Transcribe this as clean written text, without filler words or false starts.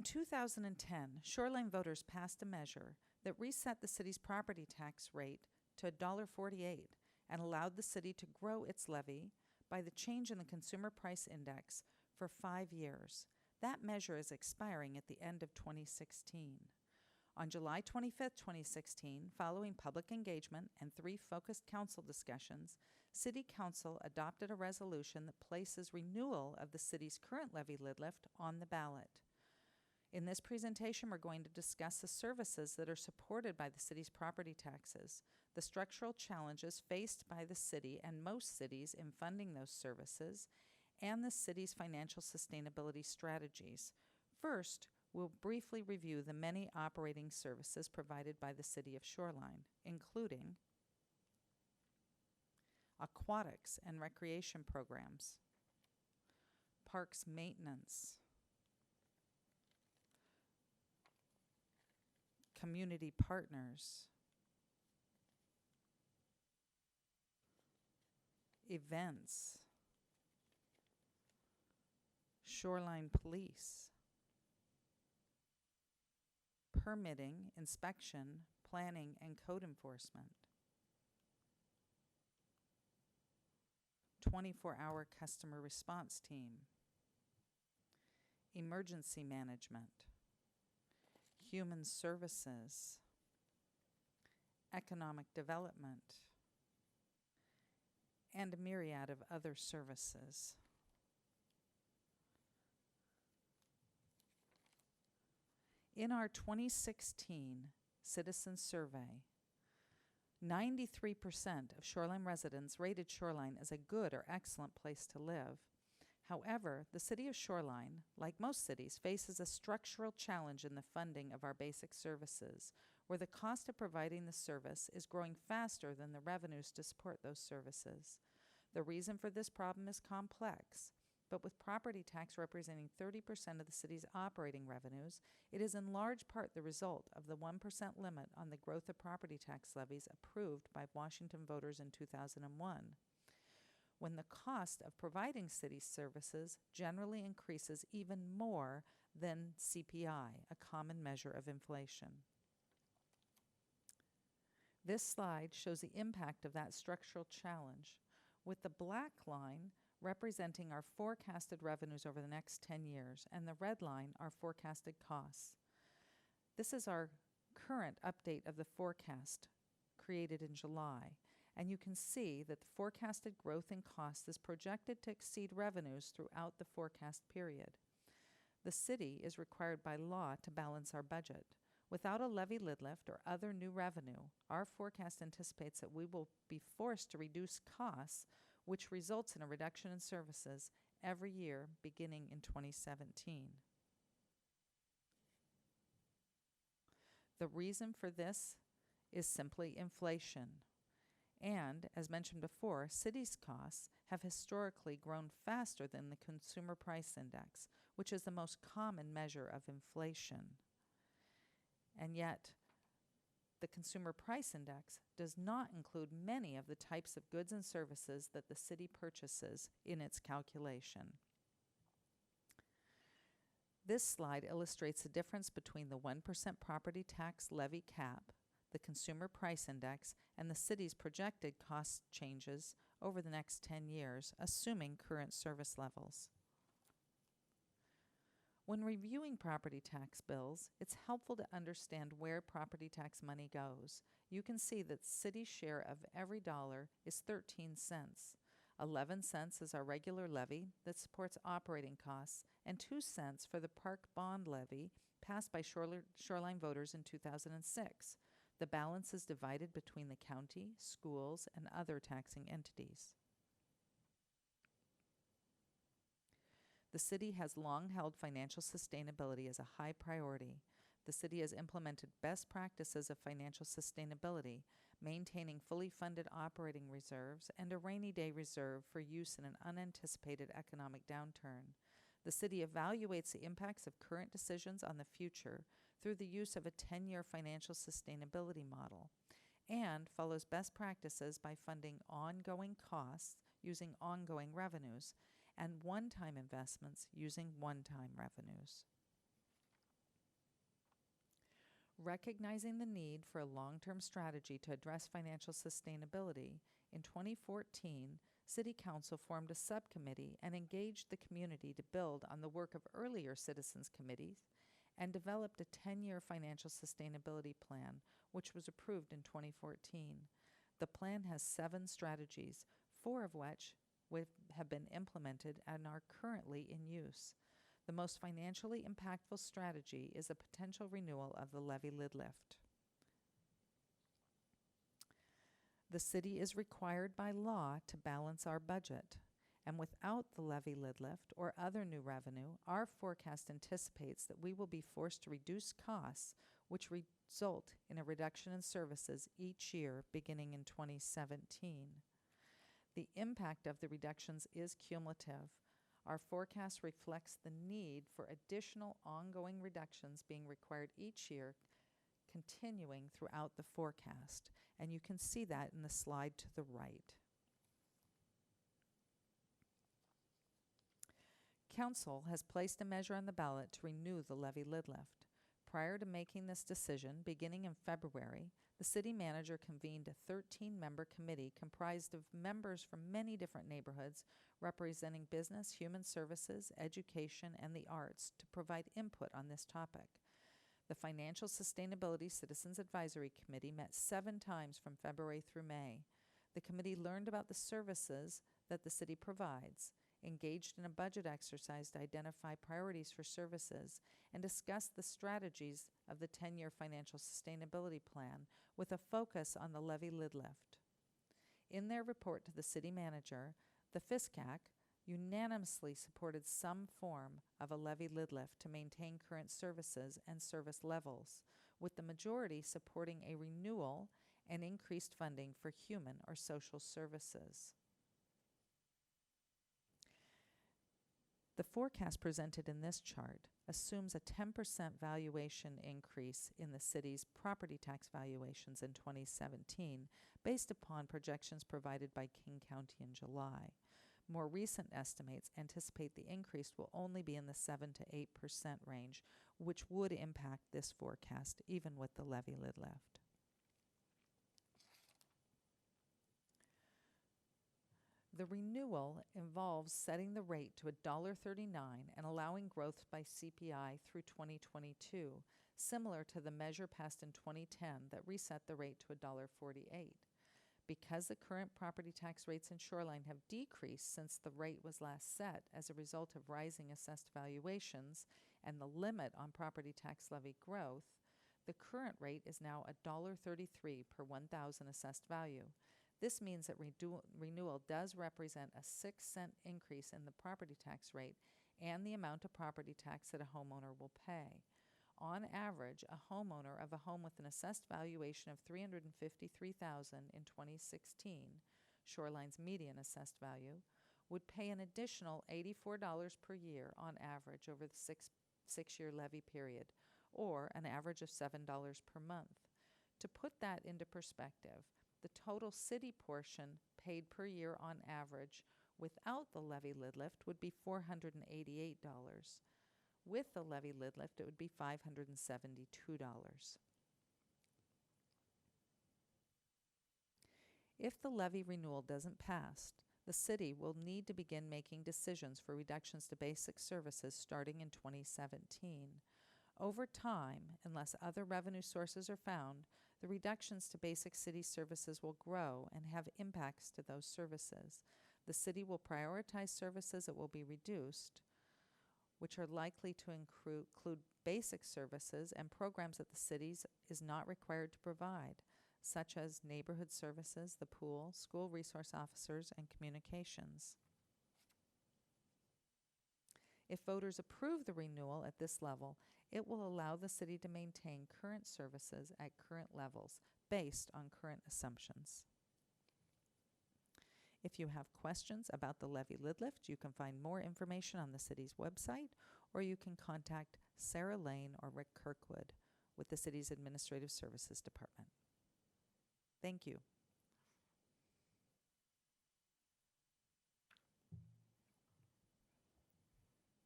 In 2010, Shoreline voters passed a measure that reset the city's property tax rate to $1.48 and allowed the city to grow its levy by the change in the Consumer Price Index for 5 years. That measure is expiring at the end of 2016. On July 25, 2016, following public engagement and 3 focused council discussions, City Council adopted a resolution that places renewal of the city's current levy lid lift on the ballot. In this presentation, we're going to discuss the services that are supported by the city's property taxes, the structural challenges faced by the city and most cities in funding those services, and the city's financial sustainability strategies. First, we'll briefly review the many operating services provided by the City of Shoreline, including aquatics and recreation programs, parks maintenance, community partners, events, shoreline police, permitting, inspection, planning, and code enforcement, 24-hour customer response team, emergency management, human services, economic development, and a myriad of other services. In our 2016 citizen survey, 93% of Shoreline residents rated Shoreline as a good or excellent place to live. However, the City of Shoreline, like most cities, faces a structural challenge in the funding of our basic services, where the cost of providing the service is growing faster than the revenues to support those services. The reason for this problem is complex, but with property tax representing 30% of the city's operating revenues, it is in large part the result of the 1% limit on the growth of property tax levies approved by Washington voters in 2001. When the cost of providing city services generally increases even more than CPI, a common measure of inflation. This slide shows the impact of that structural challenge, with the black line representing our forecasted revenues over the next 10 years, and the red line our forecasted costs. This is our current update of the forecast created in July, and you can see that the forecasted growth in costs is projected to exceed revenues throughout the forecast period. The city is required by law to balance our budget. Without a levy lid lift or other new revenue, our forecast anticipates that we will be forced to reduce costs, which results in a reduction in services every year beginning in 2017. The reason for this is simply inflation. And, as mentioned before, cities' costs have historically grown faster than the Consumer Price Index, which is the most common measure of inflation. And yet, the Consumer Price Index does not include many of the types of goods and services that the city purchases in its calculation. This slide illustrates the difference between the 1% property tax levy cap, the Consumer Price Index, and the city's projected cost changes over the next 10 years, assuming current service levels. When reviewing property tax bills, it's helpful to understand where property tax money goes. You can see that the city's share of every dollar is 13 cents. 11 cents is our regular levy that supports operating costs, and 2 cents for the park bond levy passed by Shoreline voters in 2006. The balance is divided between the county, schools, and other taxing entities. The city has long held financial sustainability as a high priority. The city has implemented best practices of financial sustainability, maintaining fully funded operating reserves and a rainy day reserve for use in an unanticipated economic downturn. The city evaluates the impacts of current decisions on the future through the use of a 10-year financial sustainability model, and follows best practices by funding ongoing costs using ongoing revenues and one-time investments using one-time revenues. Recognizing the need for a long-term strategy to address financial sustainability, in 2014, City Council formed a subcommittee and engaged the community to build on the work of earlier citizens committees and developed a 10-year financial sustainability plan, which was approved in 2014. The plan has 7 strategies, 4 of which have been implemented and are currently in use. The most financially impactful strategy is a potential renewal of the levy lid lift. The city is required by law to balance our budget, and without the levy lid lift or other new revenue, our forecast anticipates that we will be forced to reduce costs, which result in a reduction in services each year beginning in 2017. The impact of the reductions is cumulative. Our forecast reflects the need for additional ongoing reductions being required each year, continuing throughout the forecast, and you can see that in the slide to the right. Council has placed a measure on the ballot to renew the levy lid lift. Prior to making this decision, beginning in February, the city manager convened a 13-member committee comprised of members from many different neighborhoods representing business, human services, education, and the arts to provide input on this topic. The Financial Sustainability Citizens Advisory Committee met 7 times from February through May. The committee learned about the services that the city provides, engaged in a budget exercise to identify priorities for services, and discussed the strategies of the 10-year financial sustainability plan with a focus on the levy lid lift. In their report to the city manager, the FSCAC unanimously supported some form of a levy lid lift to maintain current services and service levels, with the majority supporting a renewal and increased funding for human or social services. The forecast presented in this chart assumes a 10% valuation increase in the city's property tax valuations in 2017 based upon projections provided by King County in July. More recent estimates anticipate the increase will only be in the 7 to 8% range, which would impact this forecast even with the levy lid lift. The renewal involves setting the rate to $1.39 and allowing growth by CPI through 2022, similar to the measure passed in 2010 that reset the rate to $1.48. Because the current property tax rates in Shoreline have decreased since the rate was last set as a result of rising assessed valuations and the limit on property tax levy growth, the current rate is now $1.33 per 1,000 assessed value. This means that renewal does represent a 6-cent increase in the property tax rate and the amount of property tax that a homeowner will pay. On average, a homeowner of a home with an assessed valuation of $353,000 in 2016, Shoreline's median assessed value, would pay an additional $84 per year on average over the six-year levy period, or an average of $7 per month. To put that into perspective, the total city portion paid per year on average without the levy lid lift would be $488. With the levy lid lift, it would be $572. If the levy renewal doesn't pass, the city will need to begin making decisions for reductions to basic services starting in 2017. Over time, unless other revenue sources are found, the reductions to basic city services will grow and have impacts to those services. The city will prioritize services that will be reduced, which are likely to include basic services and programs that the city is not required to provide, such as neighborhood services, the pool, school resource officers, and communications. If voters approve the renewal at this level, it will allow the city to maintain current services at current levels based on current assumptions. If you have questions about the levy lid lift, you can find more information on the city's website, or you can contact Sarah Lane or Rick Kirkwood with the city's Administrative Services Department. Thank you.